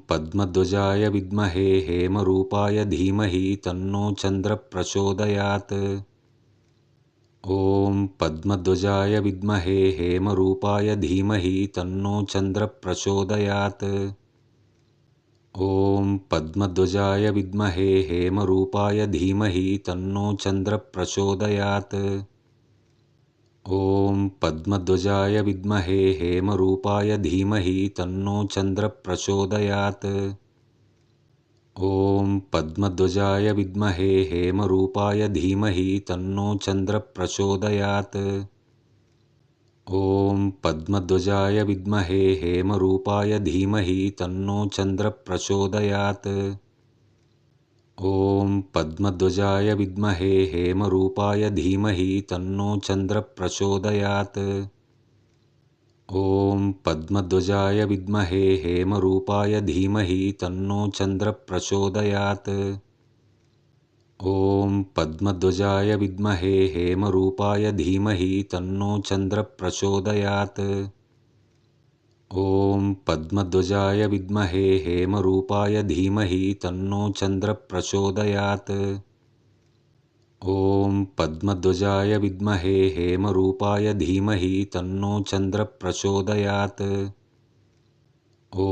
पद्मध्वजाय विद्महे हेमरूपाय धीमहि तन्नो चन्द्रः प्रचोदयात्। ॐ पद्मध्वजाय विद्महे हेमरूपाय धीमहि तन्नो चन्द्रः प्रचोदयात्। ॐ पद्मध्वजाय विद्महे हेमरूपाय धीमहि तन्नो चन्द्रः प्रचोदयात्। ॐ पद्मध्वजाय विद्महे हेमरूपाय धीमहि तन्नो चन्द्रः प्रचोदयात्। ॐ पद्मध्वजाय विद्महे हेमरूपाय धीमहि तन्नो चन्द्रः प्रचोदयात्। ॐ पद्मध्वजाय विद्महे हेमरूपाय धीमहि तन्नो चन्द्रः प्रचोदयात्। ॐ पद्मध्वजाय विद्महे हेमरूपाय धीमहि तन्नो चन्द्रः प्रचोदयात्। ॐ पद्मध्वजाय विद्महे हेमरूपाय धीमहि तन्नो चन्द्रः प्रचोदयात्। ॐ पद्मध्वजाय विद्महे हेमरूपाय धीमहि तन्नो चन्द्रः प्रचोदयात्। ॐ पद्मध्वजाय विद्महे हेमरूपाय धीमहि तन्नो चन्द्रः प्रचोदयात्। ॐ पद्मध्वजाय विद्महे हेमरूपाय धीमहि तन्नो चन्द्रः प्रचोदयात्। ॐ